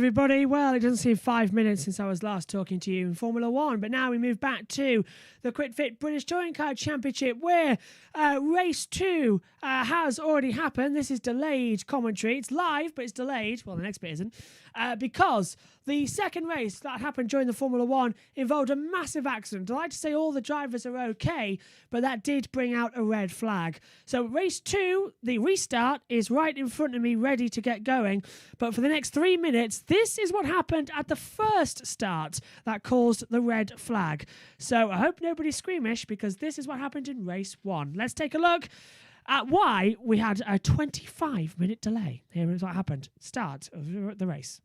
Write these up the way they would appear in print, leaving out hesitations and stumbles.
everybody. Well, it doesn't seem 5 minutes since I was last talking to you in Formula One, but now we move back to the Quick Fit British Touring Car Championship, where race 2 has already happened. This is delayed commentary. It's live, but it's delayed. Well, the next bit isn't, because the second race that happened during the Formula One involved a massive accident. I like to say all the drivers are okay, but that did bring out a red flag. So race 2, the restart, is right in front of me, ready to get going. But for the next 3 minutes, this is what happened at the first start that caused the red flag. So I hope nobody's squeamish, because this is what happened in race 1. Let's take a look at why we had a 25-minute delay. Here is what happened. Start of the race.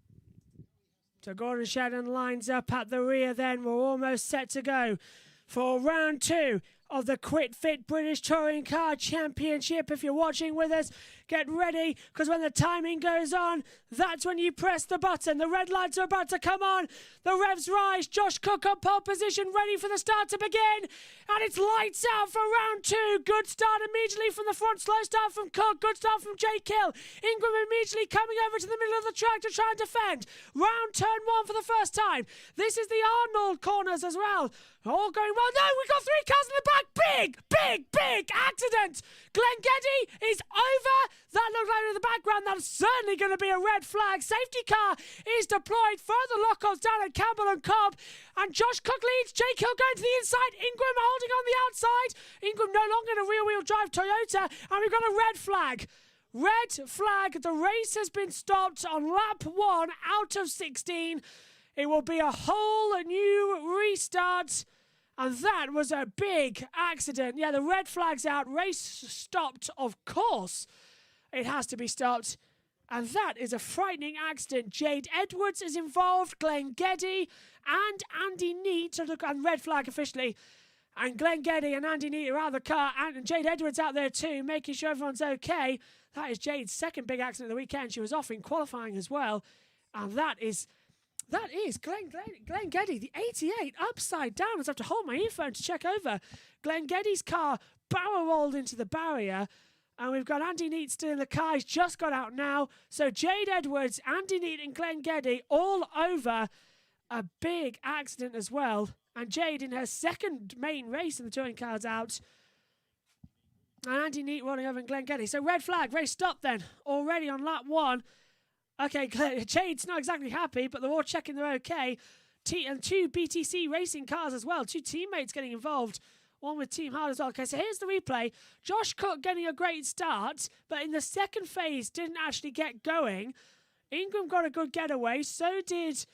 So Gordon Shedden lines up at the rear then. We're almost set to go for round 2 of the Quick Fit British Touring Car Championship. If you're watching with us, get ready, because when the timing goes on, that's when you press the button. The red lights are about to come on. The revs rise. Josh Cook on pole position, ready for the start to begin. And it's lights out for round 2. Good start immediately from the front. Slow start from Cook. Good start from Jake Hill. Ingram immediately coming over to the middle of the track to try and defend. Round turn 1 for the first time. This is the Arnold corners as well. All going well. No, we got 3 cars in the back. Big accident. Glenn Geddy is over. That looked like in the background. That's certainly going to be a red flag. Safety car is deployed. Further lock-offs down at Campbell and Cobb. And Josh Cook leads. Jake Hill going to the inside. Ingram holding on the outside. Ingram no longer in a rear-wheel drive Toyota. And we've got a red flag. Red flag. The race has been stopped on lap 1 out of 16. It will be a whole new restart. And that was a big accident. Yeah, the red flag's out. Race stopped, of course. It has to be stopped. And that is a frightening accident. Jade Edwards is involved. Glenn Geddy and Andy Neat. And red flag officially. And Glenn Geddy and Andy Neat are out of the car. And Jade Edwards out there too, making sure everyone's okay. That is Jade's second big accident of the weekend. She was off in qualifying as well. And that is Glenn Geddy, the 88, upside down. I have to hold my earphone to check over. Glenn Geddy's car barrel rolled into the barrier. And we've got Andy Neat still in the car. He's just got out now. So Jade Edwards, Andy Neat and Glenn Geddy all over a big accident as well. And Jade in her second main race in the touring cars out. And Andy Neat rolling over and Glenn Geddy. So red flag, race stopped then. Already on lap 1. Okay, Jade's not exactly happy, but they're all checking they're okay. And 2 BTC racing cars as well. 2 teammates getting involved. One with Team Hard as well. Okay, so here's the replay. Josh Cook getting a great start, but in the second phase didn't actually get going. Ingram got a good getaway. So did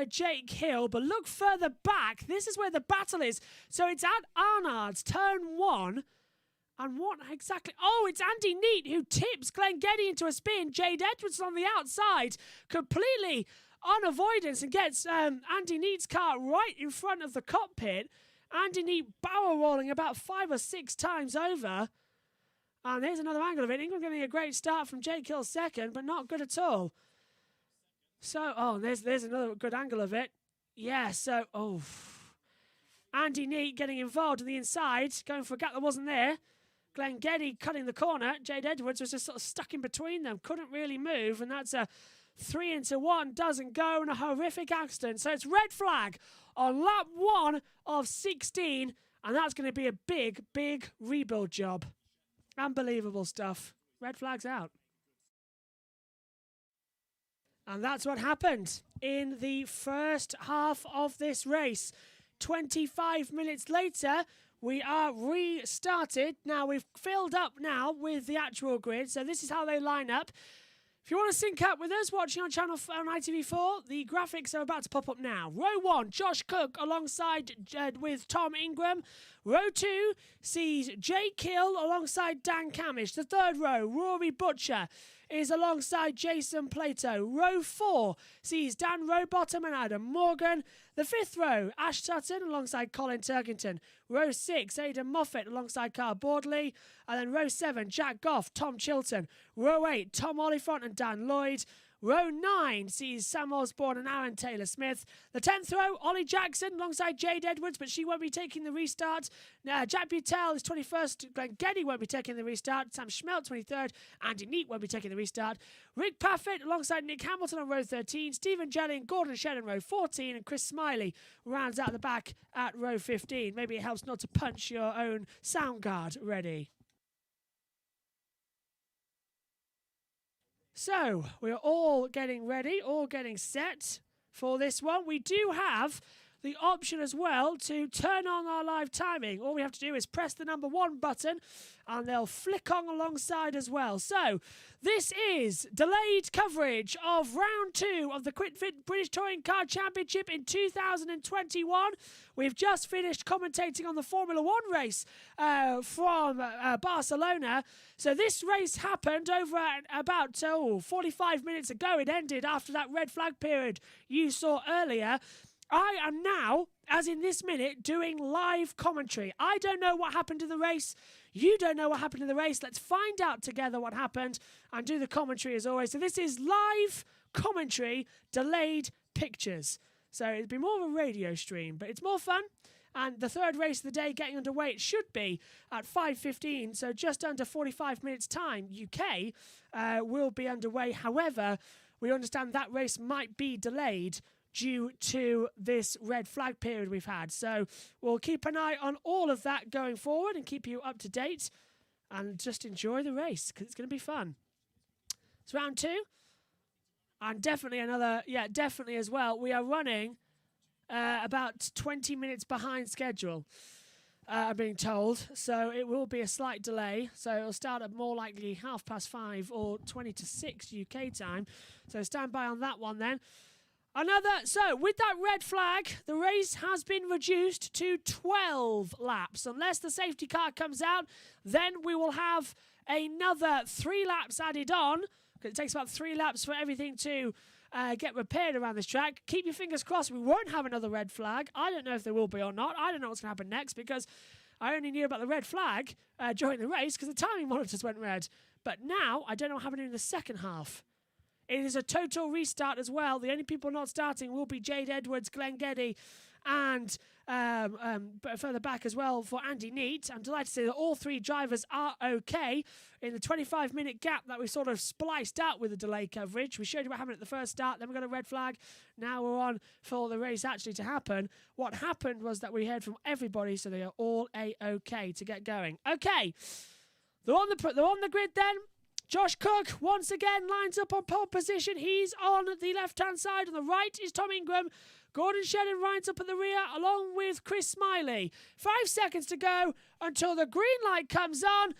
Jake Hill. But look further back. This is where the battle is. So it's at Arnard's turn 1. And what exactly? Oh, it's Andy Neat who tips Glenn Geddy into a spin. Jade Edwards on the outside, completely on avoidance, and gets Andy Neat's car right in front of the cockpit. Andy Neat barrel rolling about 5 or 6 times over. And here's another angle of it. Ingram getting a great start from Jake Hill second, but not good at all. So, there's another good angle of it. Yeah, so, Andy Neat getting involved on the inside, going for a gap that wasn't there. Glenn Geddy cutting the corner. Jade Edwards was just sort of stuck in between them. Couldn't really move. And that's a 3 into 1. Doesn't go, and a horrific accident. So it's red flag on lap 1 of 16. And that's going to be a big rebuild job. Unbelievable stuff. Red flag's out. And that's what happened in the first half of this race. 25 minutes later, we are restarted. Now, we've filled up now with the actual grid, so this is how they line up. If you want to sync up with us watching on channel on ITV4, the graphics are about to pop up now. Row 1, Josh Cook alongside with Tom Ingram. Row 2 sees Jake Hill alongside Dan Camish. The third row, Rory Butcher, is alongside Jason Plato. Row 4 sees Dan Rowbottom and Adam Morgan. The fifth row, Ash Sutton alongside Colin Turkington. Row 6, Aidan Moffat alongside Carl Bordley. And then row 7, Jack Goff, Tom Chilton. Row 8, Tom Oliphant and Dan Lloyd. Row 9 sees Sam Osborne and Aaron Taylor-Smith. The 10th row, Ollie Jackson alongside Jade Edwards, but she won't be taking the restart. Jack Butel is 21st. Glenn Geddy won't be taking the restart. Sam Schmelt, 23rd. Andy Neat won't be taking the restart. Rick Paffett alongside Nick Hamilton on row 13. Stephen Jelly and Gordon Shed on row 14. And Chris Smiley rounds out the back at row 15. Maybe it helps not to punch your own sound guard ready. So, we're all getting ready, all getting set for this one. We do have the option as well to turn on our live timing. All we have to do is press the number 1 button and they'll flick on alongside as well. So, this is delayed coverage of round 2 of the QuitFit British Touring Car Championship in 2021. We've just finished commentating on the Formula 1 race from Barcelona. So this race happened over about 45 minutes ago. It ended after that red flag period you saw earlier. I am now, as in this minute, doing live commentary. I don't know what happened to the race. You don't know what happened to the race. Let's find out together what happened and do the commentary as always. So this is live commentary, delayed pictures. So it'd be more of a radio stream, but it's more fun. And the third race of the day getting underway, it should be at 5:15, so just under 45 minutes time, UK will be underway. However, we understand that race might be delayed due to this red flag period we've had. So we'll keep an eye on all of that going forward and keep you up to date and just enjoy the race because it's going to be fun. It's round 2. And definitely definitely as well. We are running about 20 minutes behind schedule, I'm being told. So it will be a slight delay. So it'll start at more likely 5:30 or 20 to 6 UK time. So stand by on that one then. So with that red flag, the race has been reduced to 12 laps. Unless the safety car comes out, then we will have another 3 laps added on. It takes about 3 laps for everything to get repaired around this track. Keep your fingers crossed we won't have another red flag. I don't know if there will be or not. I don't know what's going to happen next because I only knew about the red flag during the race because the timing monitors went red. But now I don't know what happened in the second half. It is a total restart as well. The only people not starting will be Jade Edwards, Glenn Geddy, and further back as well for Andy Neat. I'm delighted to say that all 3 drivers are okay in the 25-minute gap that we sort of spliced out with the delay coverage. We showed you what happened at the first start, then we got a red flag. Now we're on for the race actually to happen. What happened was that we heard from everybody, so they are all A-okay to get going. Okay, they're on the grid then. Josh Cook, once again, lines up on pole position. He's on the left-hand side. On the right is Tom Ingram. Gordon Shedden lines up at the rear, along with Chris Smiley. 5 seconds to go until the green light comes on.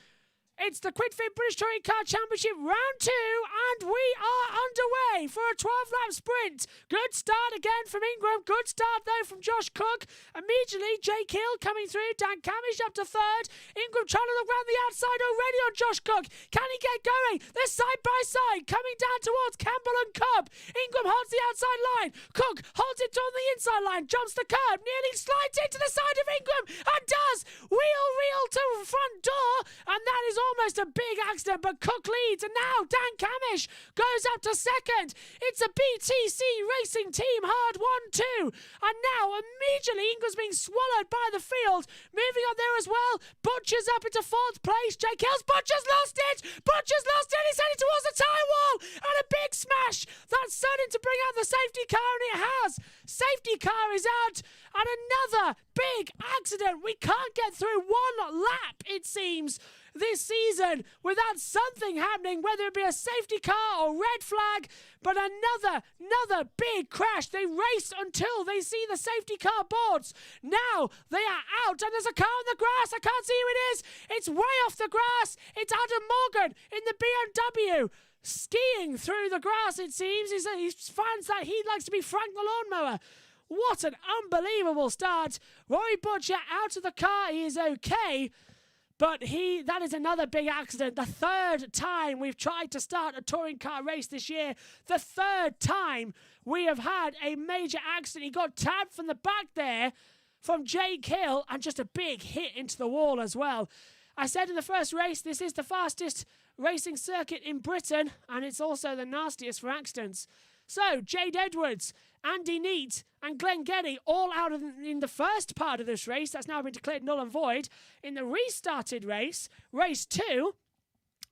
It's the QuitFit British Touring Car Championship round 2, and we are underway for a 12-lap sprint. Good start again from Ingram. Good start, though, from Josh Cook. Immediately, Jake Hill coming through. Dan Camish up to 3rd. Ingram trying to look round the outside already on Josh Cook. Can he get going? They're side by side, coming down towards Campbell and Cobb. Ingram holds the outside line. Cook holds it on the inside line. Jumps the curb. Nearly slides into the side of Ingram, and does. Wheel to front door, and that is almost a big accident, but Cook leads, and now Dan Camish goes up to 2nd. It's a BTC Racing Team Hard 1-2, and now immediately Ingram's being swallowed by the field. Moving on there as well, Butcher's up into 4th place. Jake Hills, Butcher's lost it. He's heading towards the tyre wall, and a big smash. That's starting to bring out the safety car, and it has. Safety car is out, and another big accident. We can't get through 1 lap, it seems, this season without something happening, whether it be a safety car or red flag. But another big crash. They race until they see the safety car boards. Now they are out, and there's a car on the grass. I can't see who it is. It's way off the grass. It's Adam Morgan in the BMW. Skiing through the grass, it seems. He finds that he likes to be Frank the lawnmower. What an unbelievable start. Rory Butcher out of the car. He is okay. But that is another big accident. The 3rd time we've tried to start a touring car race this year. The 3rd time we have had a major accident. He got tabbed from the back there from Jake Hill, and just a big hit into the wall as well. I said in the first race, this is the fastest racing circuit in Britain, and it's also the nastiest for accidents. So, Jade Edwards, Andy Neat, and Glenn Geddy all out in the first part of this race. That's now been declared null and void. In the restarted race, race 2,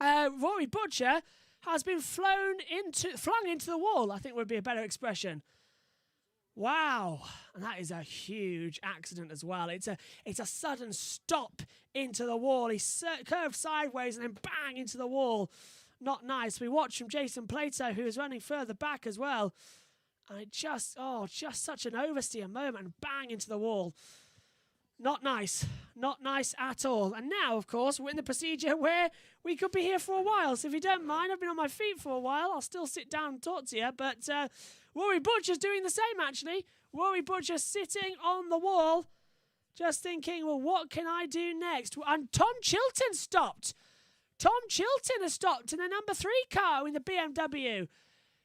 Rory Butcher has been flung into the wall, I think would be a better expression. Wow, and that is a huge accident as well. It's a sudden stop into the wall. He curved sideways and then bang into the wall. Not nice. We watched from Jason Plato, who was running further back as well. And it just such an oversteer moment and bang into the wall. Not nice. Not nice at all. And now, of course, we're in the procedure where we could be here for a while. So if you don't mind, I've been on my feet for a while. I'll still sit down and talk to you. But Rory Butcher's doing the same, actually. Rory Butcher sitting on the wall, just thinking, well, what can I do next? And Tom Chilton stopped. Tom Chilton has stopped in the number 3 car in the BMW.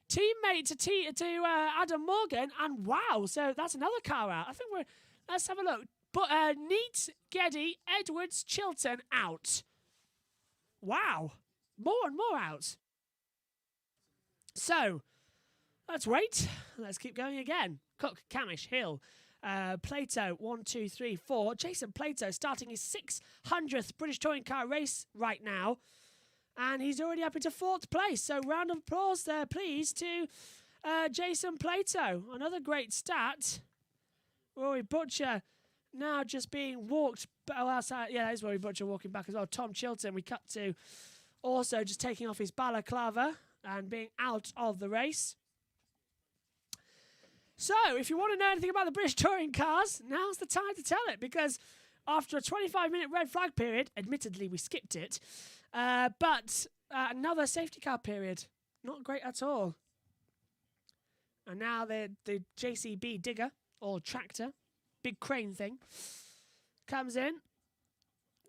Teammate to Adam Morgan. And wow, so that's another car out. I think let's have a look. But Neat, Geddy, Edwards, Chilton out. Wow. More and more out. So, let's wait. Let's keep going again. Cook, Camish, Hill, Plato, 1, 2, 3, 4. Jason Plato starting his 600th British Touring Car race right now. And he's already up into 4th place. So, round of applause there, please, to Jason Plato. Another great stat. Rory Butcher now just being walked outside. Yeah, there's Rory Butcher walking back as well. Tom Chilton, we cut to also just taking off his balaclava and being out of the race. So, if you want to know anything about the British Touring Cars, now's the time to tell it, because after a 25-minute red flag period, admittedly we skipped it, but another safety car period. Not great at all. And now the JCB digger, or tractor, big crane thing, comes in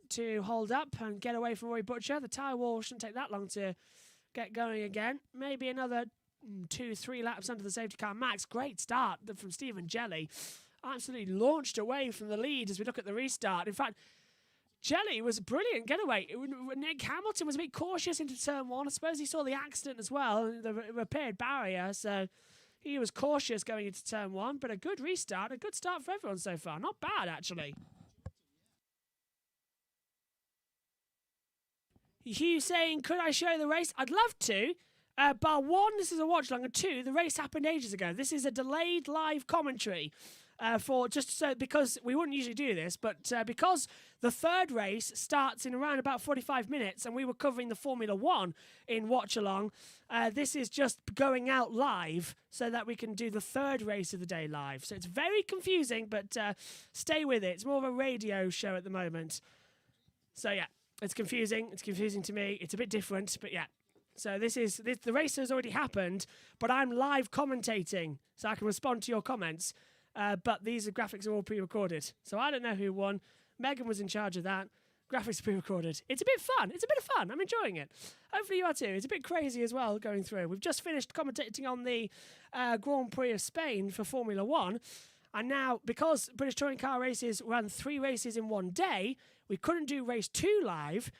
to hold up and get away from Rory Butcher. The tyre wall shouldn't take that long to get going again. Maybe another 2-3 laps under the safety car max. Great start from Stephen Jelly. Absolutely launched away from the lead as we look at the restart. In fact, Jelly was a brilliant getaway. Nick Hamilton was a bit cautious into turn 1. I suppose he saw the accident as well, the repaired barrier, so he was cautious going into turn 1, but a good restart, a good start for everyone so far. Not bad, actually. Hugh saying, could I show the race? I'd love to. Bar 1, this is a watch along, and 2, the race happened ages ago. This is a delayed live commentary because we wouldn't usually do this, but because the third race starts in around about 45 minutes and we were covering the Formula 1 in watch along, this is just going out live so that we can do the third race of the day live. So it's very confusing, but stay with it. It's more of a radio show at the moment. So yeah, it's confusing. It's confusing to me. It's a bit different, but yeah. So the race has already happened, but I'm live commentating, so I can respond to your comments. But these graphics are all pre-recorded, so I don't know who won. Megan was in charge of that. Graphics pre-recorded. It's a bit fun. It's a bit of fun. I'm enjoying it. Hopefully you are too. It's a bit crazy as well going through. We've just finished commentating on the Grand Prix of Spain for Formula 1. And now, because British Touring Car races run 3 races in one day, we couldn't do race 2 live.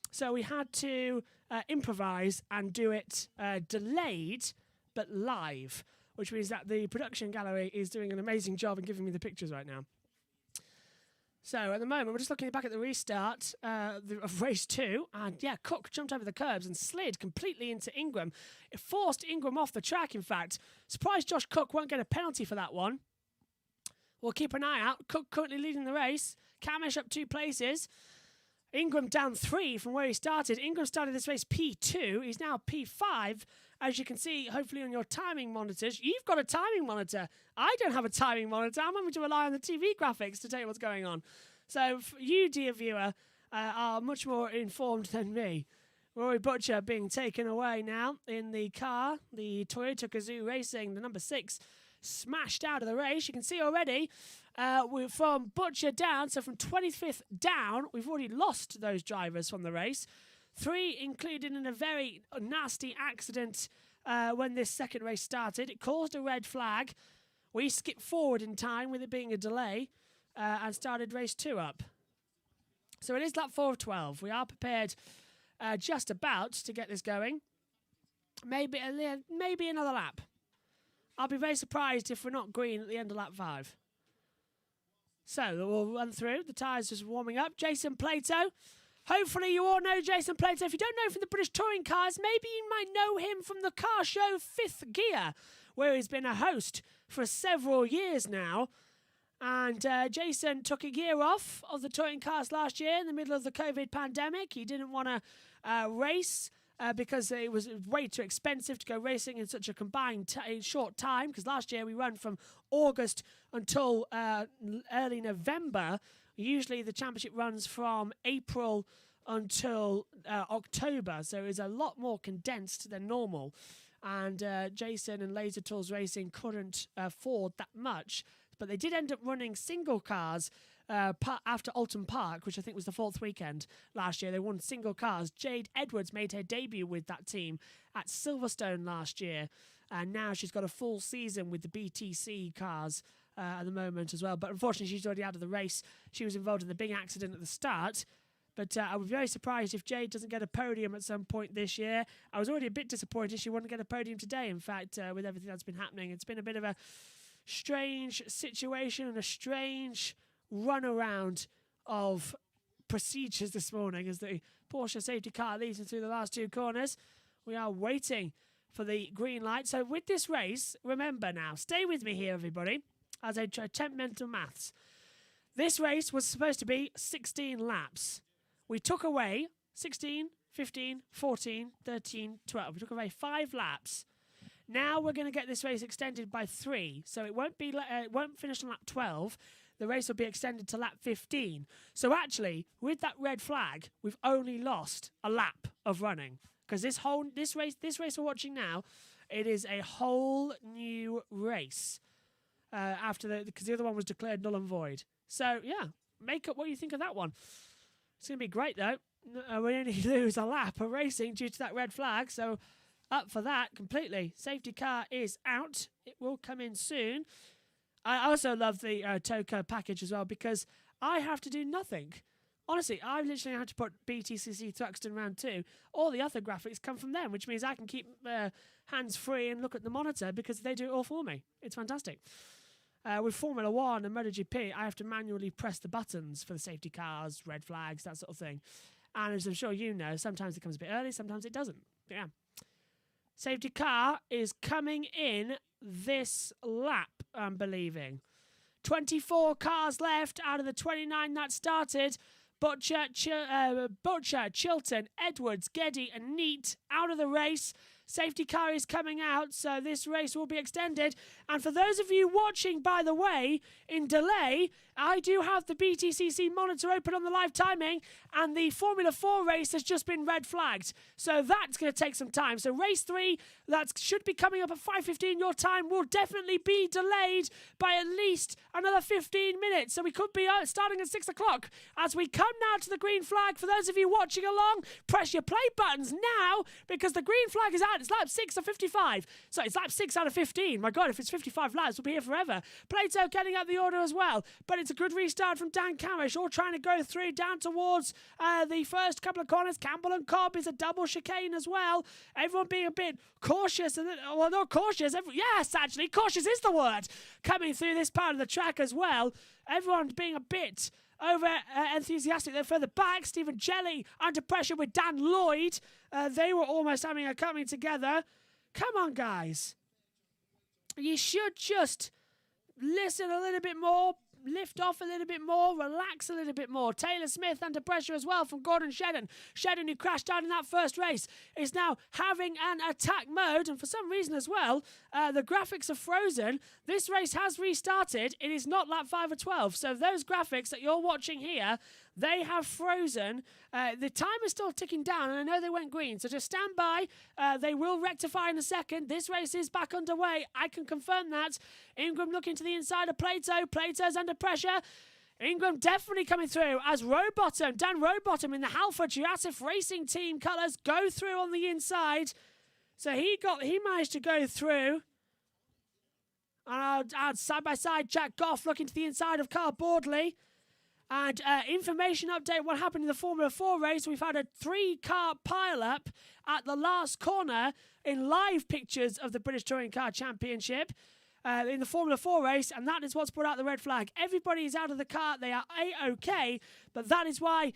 So we had to improvise and do it delayed, but live, which means that the production gallery is doing an amazing job in giving me the pictures right now. So at the moment, we're just looking back at the restart of race 2. And yeah, Cook jumped over the curbs and slid completely into Ingram. It forced Ingram off the track, in fact. Surprised Josh Cook won't get a penalty for that one. We'll keep an eye out. Cook currently leading the race. Camish up 2 places. Ingram down 3 from where he started. Ingram started this race P2. He's now P5. As you can see, hopefully on your timing monitors. You've got a timing monitor. I don't have a timing monitor. I'm having to rely on the TV graphics to tell you what's going on. So you, dear viewer, are much more informed than me. Rory Butcher being taken away now in the car. The Toyota Gazoo Racing, the number 6, smashed out of the race. You can see already we're from Butcher down, so from 25th down, we've already lost those drivers from the race. 3 included in a very nasty accident when this second race started. It caused a red flag. We skipped forward in time with it being a delay and started race 2 up. So it is lap 4 of 12. We are prepared just about to get this going. Maybe another lap. I'll be very surprised if we're not green at the end of lap 5. So we'll run through. The tyres just warming up. Jason Plato. Hopefully you all know Jason Plato. If you don't know from the British Touring Cars, maybe you might know him from the car show Fifth Gear, where he's been a host for several years now. And Jason took a year off of the touring cars last year in the middle of the COVID pandemic. He didn't want to race because it was way too expensive to go racing in such a combined short time. Because last year we ran from August until early November. Usually the championship runs from April until October, so it's a lot more condensed than normal. And Jason and Laser Tools Racing couldn't afford that much, but they did end up running single cars after Alton Park, which I think was the 4th weekend last year. They won single cars. Jade Edwards made her debut with that team at Silverstone last year, and now she's got a full season with the BTC cars at the moment as well. But unfortunately, she's already out of the race. She was involved in the big accident at the start. But I would be very surprised if Jade doesn't get a podium at some point this year. I was already a bit disappointed she wouldn't get a podium today, in fact, with everything that's been happening. It's been a bit of a strange situation and a strange runaround of procedures this morning as the Porsche safety car leads us through the last 2 corners. We are waiting for the green light. So with this race, remember now, stay with me here, everybody, as I attempt mental maths. This race was supposed to be 16 laps. We took away 16, 15, 14, 13, 12. We took away 5 laps. Now we're going to get this race extended by 3. So it won't finish on lap 12. The race will be extended to lap 15. So actually, with that red flag, we've only lost a lap of running. Because this race we're watching now, it is a whole new race. Because the other one was declared null and void. So, yeah, make up what you think of that one. It's going to be great, though. We only lose a lap of racing due to that red flag, so up for that completely. Safety car is out. It will come in soon. I also love the Toco package as well because I have to do nothing. Honestly, I literally had to put BTCC Thruxton round 2. All the other graphics come from them, which means I can keep hands free and look at the monitor because they do it all for me. It's fantastic. With Formula 1 and MotoGP, I have to manually press the buttons for the safety cars, red flags, that sort of thing. And as I'm sure you know, sometimes it comes a bit early, sometimes it doesn't. But yeah. Safety car is coming in this lap, I'm believing. 24 cars left out of the 29 that started. Butcher, Chilton, Edwards, Geddy and Neat out of the race. Safety car is coming out, so this race will be extended. And for those of you watching, by the way, in delay, I do have the BTCC monitor open on the live timing, and the Formula 4 race has just been red flagged. So that's going to take some time. So race 3, that should be coming up at 5:15 your time, will definitely be delayed by at least another 15 minutes. So we could be starting at 6 o'clock. As we come now to the green flag, for those of you watching along, press your play buttons now, because the green flag is out. It's lap 6 of 55. So it's lap 6 out of 15. My God, if it's 55 laps, we'll be here forever. Plato getting up the order as well. But it's a good restart from Dan Camish, all trying to go through down towards the first couple of corners. Campbell and Cobb is a double chicane as well. Everyone being a bit cautious. Well, not cautious. Yes, actually, cautious is the word. Coming through this part of the track as well. Everyone being a bit over enthusiastic. They're further back. Stephen Jelly under pressure with Dan Lloyd. They were almost having a coming together. Come on, guys. You should just listen a little bit more, lift off a little bit more, relax a little bit more. Taylor Smith under pressure as well from Gordon Shedden. Shedden, who crashed out in that first race, is now having an attack mode, and for some reason as well, the graphics are frozen. This race has restarted. It is not lap 5 or 12, so those graphics that you're watching here, they have frozen. The time is still ticking down, and I know they went green, so just stand by. They will rectify in a second. This race is back underway. I can confirm that. Ingram looking to the inside of Plato. Plato's under pressure. Ingram definitely coming through as Dan Rowbottom in the Halford Jurassic Racing Team colours go through on the inside. So he managed to go through. And side by side, Jack Goff looking to the inside of Carl Bordley. And information update, what happened in the Formula 4 race. We've had a 3-car pile-up at the last corner in live pictures of the British Touring Car Championship in the Formula 4 race, and that is what's brought out the red flag. Everybody is out of the car. They are A-OK, but that is why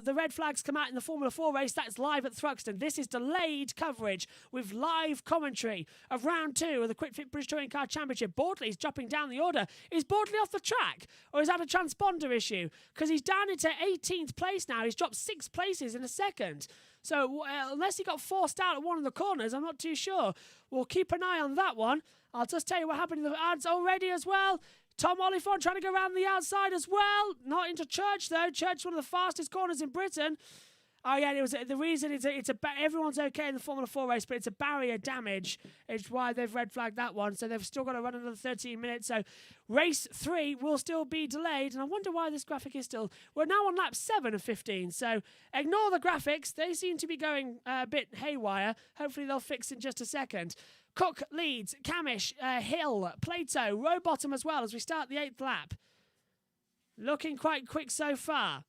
the red flags come out in the Formula 4 race. That is live at Thruxton. This is delayed coverage with live commentary of round 2 of the Quick Fit British Touring Car Championship. Bordley's dropping down the order. Is Bordley off the track, or is that a transponder issue? Because he's down into 18th place now. He's dropped 6 places in a second. So unless he got forced out at one of the corners, I'm not too sure. We'll keep an eye on that one. I'll just tell you what happened in the ads already as well. Tom Oliphant trying to go around the outside as well. Not into Church, though. Church is one of the fastest corners in Britain. Oh, yeah, it was the reason everyone's okay in the Formula 4 race, but it's a barrier damage. It's why they've red flagged that one. So they've still got to run another 13 minutes. So race 3 will still be delayed. And I wonder why this graphic is still... We're now on lap 7 of 15. So ignore the graphics. They seem to be going a bit haywire. Hopefully they'll fix in just a second. Cook leads, Camish, Hill, Plato, Rowbottom as well as we start the 8th lap. Looking quite quick so far.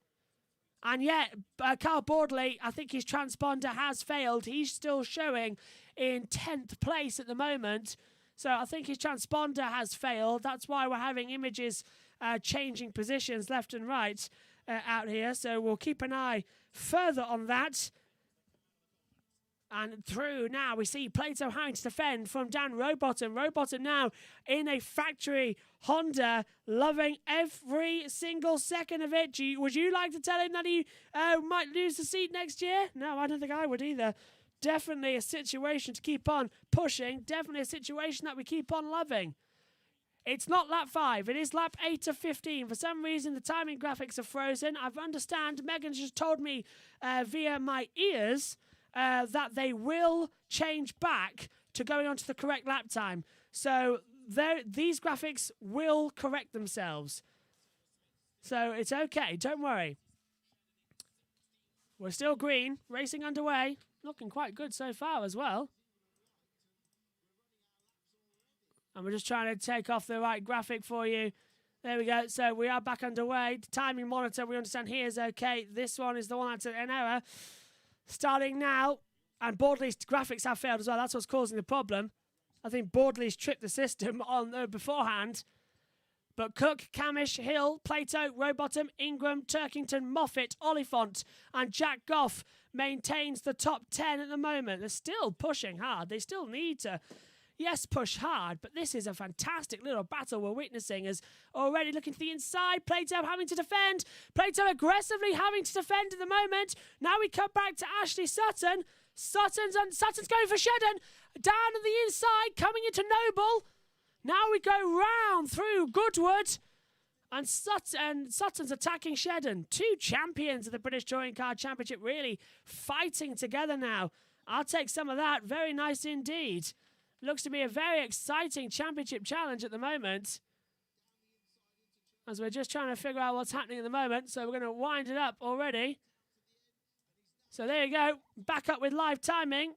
And yet, Carl Bordley, I think his transponder has failed. He's still showing in 10th place at the moment. So I think his transponder has failed. That's why we're having images changing positions left and right out here. So we'll keep an eye further on that. And through now, we see Plato having to defend from Dan Rowbottom. Rowbottom now in a factory Honda, loving every single second of it. Would you like to tell him that he might lose the seat next year? No, I don't think I would either. Definitely a situation to keep on pushing. Definitely a situation that we keep on loving. It's not lap 5. It is lap 8 of 15. For some reason, the timing graphics are frozen. I understand Megan's just told me via my ears that they will change back to going on to the correct lap time. So these graphics will correct themselves. So it's okay, don't worry. We're still green, racing underway. Looking quite good so far as well. And we're just trying to take off the right graphic for you. There we go. So we are back underway. The timing monitor, we understand here is okay. This one is the one that's an error. Starting now, and Bordley's graphics have failed as well. That's what's causing the problem. I think Bordley's tripped the system on beforehand. But Cook, Camish, Hill, Plato, Rowbottom, Ingram, Turkington, Moffat, Oliphant, and Jack Goff maintains the top 10 at the moment. They're still pushing hard. They still need to, yes, push hard, but this is a fantastic little battle we're witnessing as already looking to the inside. Plato having to defend. Plato aggressively having to defend at the moment. Now we come back to Ashley Sutton. Sutton's going for Shedden. Down on the inside, coming into Noble. Now we go round through Goodwood. And Sutton's attacking Shedden. 2 champions of the British Touring Car Championship really fighting together now. I'll take some of that. Very nice indeed. Looks to be a very exciting championship challenge at the moment. As we're just trying to figure out what's happening at the moment. So we're going to wind it up already. So there you go. Back up with live timing.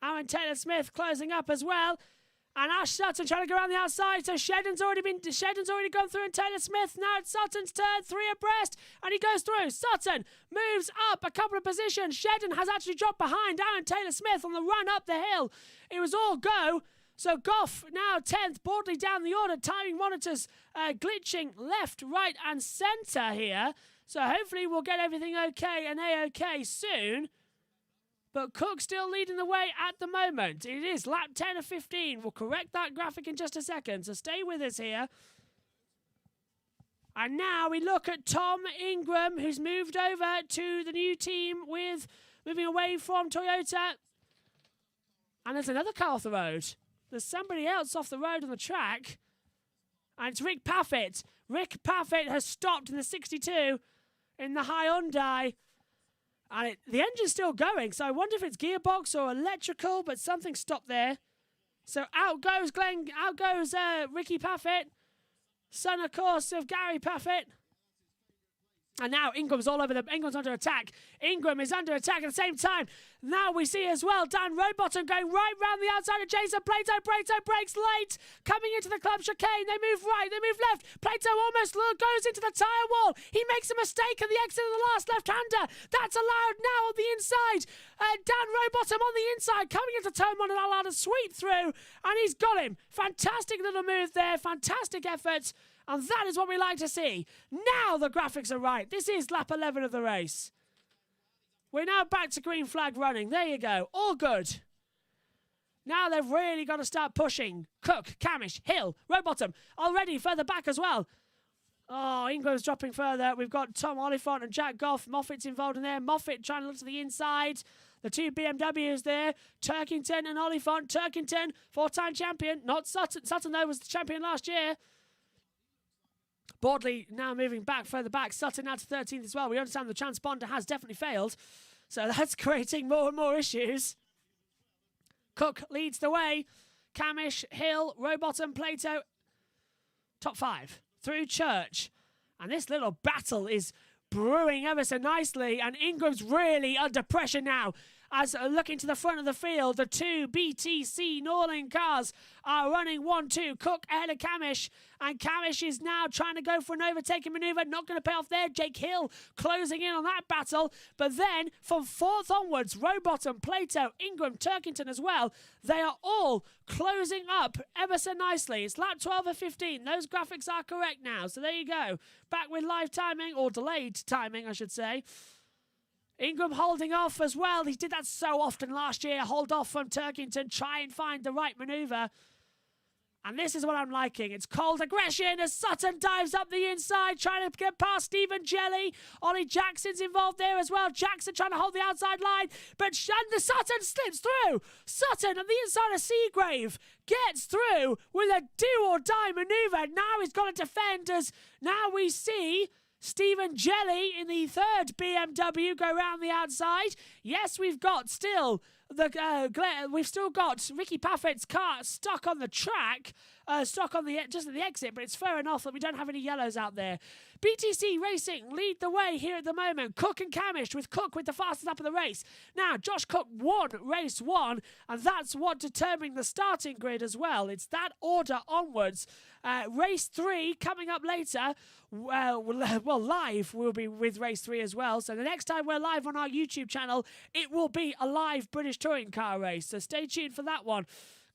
Aaron Taylor-Smith closing up as well. And Ash Sutton trying to go around the outside. So Shedden's already gone through, and Taylor-Smith. Now it's Sutton's turn, 3 abreast, and he goes through. Sutton moves up a couple of positions. Shedden has actually dropped behind Aaron Taylor-Smith on the run up the hill. It was all go. So Goff now 10th, Bordley down the order. Timing monitors glitching left, right, and centre here. So hopefully we'll get everything okay and A-OK soon. But Cook still leading the way at the moment. It is lap 10 of 15. We'll correct that graphic in just a second, so stay with us here. And now we look at Tom Ingram, who's moved over to the new team with moving away from Toyota. And there's another car off the road. There's somebody else off the road on the track. And it's Rick Paffett. Rick Paffett has stopped in the 62 in the Hyundai. And the engine's still going, so I wonder if it's gearbox or electrical, but something stopped there. So out goes Ricky Paffett, son, of course, of Gary Paffett. And now Ingram's all over them. Ingram's under attack. Ingram is under attack at the same time. Now we see as well Dan Rowbottom going right round the outside of Jason Plato. Plato breaks late. Coming into the club chicane. They move right. They move left. Plato almost goes into the tyre wall. He makes a mistake at the exit of the last left-hander. That's allowed now on the inside. Dan Rowbottom on the inside. Coming into turn one and allowed a sweep through. And he's got him. Fantastic little move there. Fantastic effort. And that is what we like to see. Now the graphics are right. This is lap 11 of the race. We're now back to green flag running. There you go. All good. Now they've really got to start pushing. Cook, Camish, Hill, Rowbottom already further back as well. Oh, Ingram's dropping further. We've got Tom Oliphant and Jack Goff. Moffat's involved in there. Moffat trying to look to the inside. The two BMWs there. Turkington and Oliphant. Turkington, 4-time champion. Not Sutton. Sutton, though, was the champion last year. Bordley now moving back, further back. Sutton now to 13th as well. We understand the transponder has definitely failed. So that's creating more and more issues. Cook leads the way. Camish, Hill, Rowbottom, Plato. Top 5 through Church. And this little battle is brewing ever so nicely. And Ingram's really under pressure now. As looking to the front of the field, the two BTC Norling cars are running 1-2. Cook ahead of Camish. And Camish is now trying to go for an overtaking manoeuvre. Not going to pay off there. Jake Hill closing in on that battle. But then from 4th onwards, Rowbottom, Plato, Ingram, Turkington as well. They are all closing up ever so nicely. It's lap 12 of 15. Those graphics are correct now. So there you go. Back with live timing, or delayed timing, I should say. Ingram holding off as well. He did that so often last year. Hold off from Turkington. Try and find the right manoeuvre. And this is what I'm liking. It's cold aggression as Sutton dives up the inside, trying to get past Stephen Jelly. Ollie Jackson's involved there as well. Jackson trying to hold the outside line. But Sutton slips through. Sutton on the inside of Seagrave gets through with a do-or-die manoeuvre. Now he's got to defend as now we see Stephen Jelly in the 3rd BMW go round the outside. Yes, we've got still we've still got Ricky Paffett's car stuck on the track, stuck on just at the exit, but it's fair enough that we don't have any yellows out there. BTC Racing lead the way here at the moment. Cook and Camish, with Cook with the fastest lap of the race. Now, Josh Cook won race 1, and that's what determined the starting grid as well. It's that order onwards. Race 3 coming up later. Well, live will be with race 3 as well. So the next time we're live on our YouTube channel, it will be a live British touring car race. So stay tuned for that one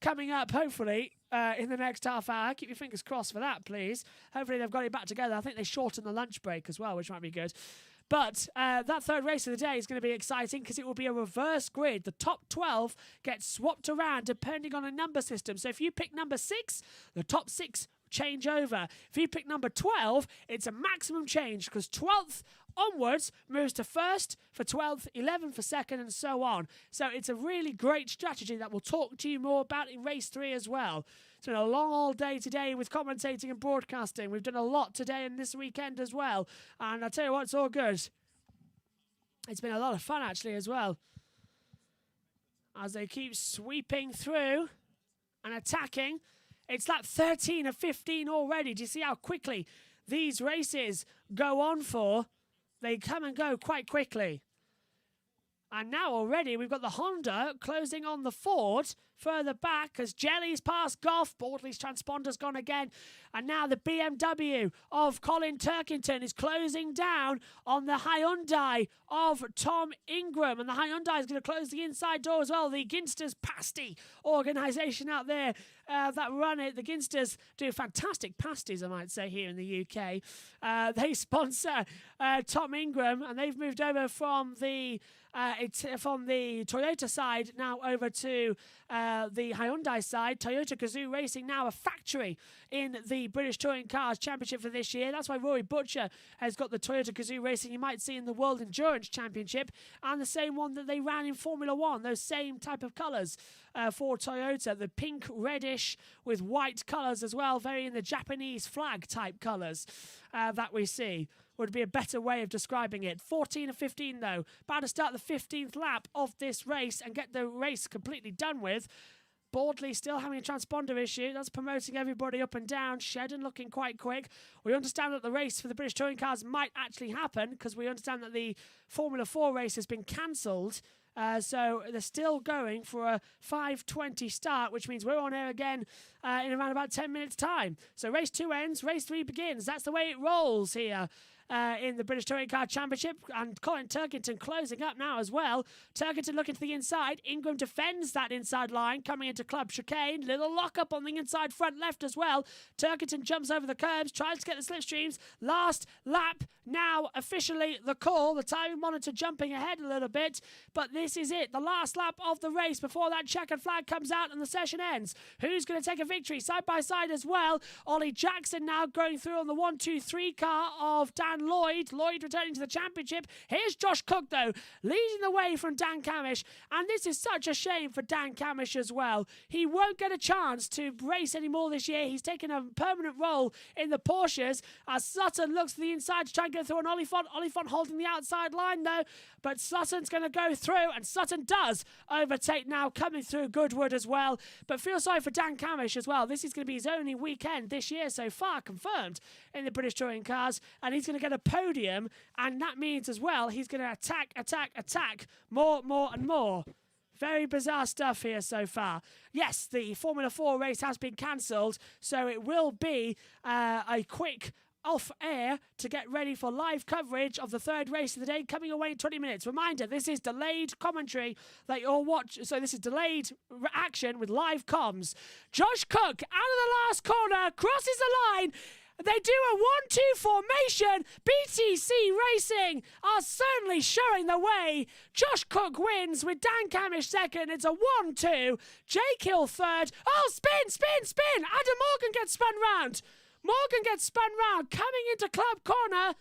coming up, hopefully, in the next half hour. Keep your fingers crossed for that, please. Hopefully they've got it back together. I think they shortened the lunch break as well, which might be good. But that 3rd race of the day is going to be exciting because it will be a reverse grid. The top 12 get swapped around depending on a number system. So if you pick number 6, the top 6 change over. If you pick number 12, it's a maximum change because 12th onwards moves to 1st for 12th, 11th for 2nd, and so on. So it's a really great strategy that we'll talk to you more about in race 3 as well. It's been a long all day today with commentating and broadcasting. We've done a lot today and this weekend as well. And I tell you what, it's all good. It's been a lot of fun actually as well. As they keep sweeping through and attacking. It's lap 13 of 15 already. Do you see how quickly these races go on for? They come and go quite quickly. And now already we've got the Honda closing on the Ford further back as Jelly's past Goff. Bordley's transponder's gone again. And now the BMW of Colin Turkington is closing down on the Hyundai of Tom Ingram. And the Hyundai is going to close the inside door as well. The Ginsters Pasty organisation out there that run it. The Ginsters do fantastic pasties, I might say, here in the UK. They sponsor Tom Ingram, and they've moved over from the Toyota side now over to the Hyundai side. Toyota Gazoo Racing now a factory in the British Touring Cars Championship for this year. That's why Rory Butcher has got the Toyota Gazoo Racing you might see in the World Endurance Championship, and the same one that they ran in Formula One, those same type of colours for Toyota, the pink reddish with white colours as well, very in the Japanese flag type colours that we see. Would be a better way of describing it. 14 of 15 though. About to start the 15th lap of this race and get the race completely done with. Boardley still having a transponder issue. That's promoting everybody up and down. Shedden looking quite quick. We understand that the race for the British Touring Cars might actually happen because we understand that the Formula 4 race has been cancelled. So they're still going for a 5:20 start, which means we're on air again in around about 10 minutes' time. So race 2 ends, race 3 begins. That's the way it rolls here. In the British Touring Car Championship, and Colin Thurxton closing up now as well. Thurxton looking to the inside. Ingram defends that inside line, coming into Club Chicane. Little lock-up on the inside front left as well. Thurxton jumps over the curbs, tries to get the slipstreams. Last lap now officially the call. The timing monitor jumping ahead a little bit, but this is it. The last lap of the race before that checkered flag comes out and the session ends. Who's going to take a victory? Side by side as well. Ollie Jackson now going through on the 1-2-3 car of Dan Lloyd. Lloyd returning to the championship. Here's Josh Cook, though, leading the way from Dan Camish. And this is such a shame for Dan Camish as well. He won't get a chance to race anymore this year. He's taken a permanent role in the Porsches as Sutton looks to the inside to try and go through on Oliphant. Oliphant holding the outside line, though. But Sutton's going to go through, and Sutton does overtake now, coming through Goodwood as well. But feel sorry for Dan Camish as well. This is going to be his only weekend this year so far confirmed in the British Touring Cars, and he's going to get a podium, and that means as well he's going to attack more and more. Very bizarre stuff here so far. Yes, the Formula 4 race has been cancelled, so it will be a quick off air to get ready for live coverage of the third race of the day coming away in 20 minutes. Reminder, this is delayed commentary that you'll watch, so this is delayed action with live comms. Josh Cook out of the last corner, crosses the line. They do a 1-2 formation. BTC Racing are certainly showing the way. Josh Cook wins with Dan Camish second. It's a 1-2. Jake Hill third. Oh, spin. Adam Morgan gets spun round. Coming into Club Corner.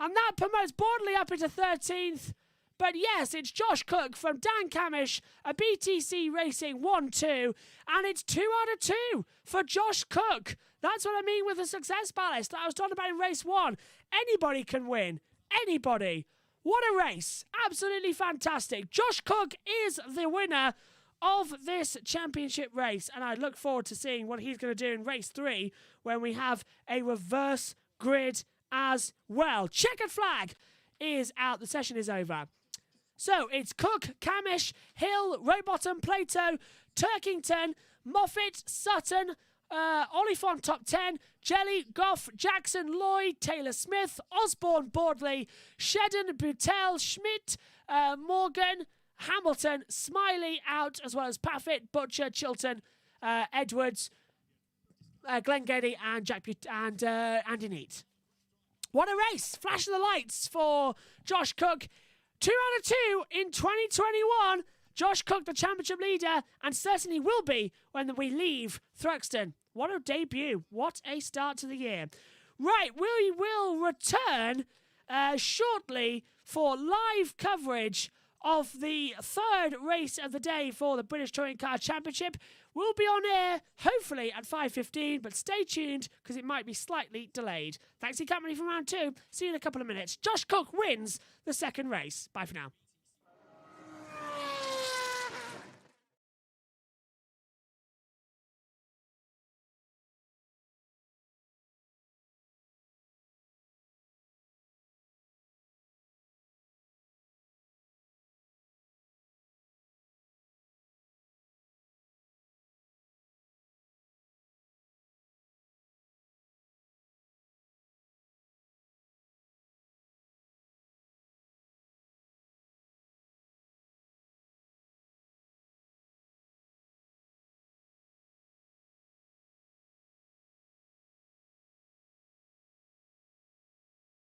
And that promotes Boardley up into 13th. But yes, it's Josh Cook from Dan Camish, a BTC Racing 1-2. And it's 2 out of 2 for Josh Cook. That's what I mean with the success ballast that I was talking about in race 1. Anybody can win. Anybody. What a race. Absolutely fantastic. Josh Cook is the winner of this championship race. And I look forward to seeing what he's going to do in race 3 when we have a reverse grid as well. Checkered flag is out. The session is over. So it's Cook, Camish, Hill, Rowbottom, Plato, Turkington, Moffat, Sutton, Oliphant top 10, Jelly, Goff, Jackson, Lloyd, Taylor Smith, Osborne, Boardley, Shedden, Butel, Schmidt, Morgan, Hamilton, Smiley out, as well as Paffett, Butcher, Chilton, Edwards, Glenn Geddy, and Andy Neat. What a race! Flash of the lights for Josh Cook. 2 out of 2 in 2021. Josh Cook, the championship leader, and certainly will be when we leave Thruxton. What a debut. What a start to the year. Right, we will return shortly for live coverage of the third race of the day for the British Touring Car Championship. We'll be on air, hopefully, at 5:15, but stay tuned because it might be slightly delayed. Thanks for your company for round 2. See you in a couple of minutes. Josh Cook wins the second race. Bye for now.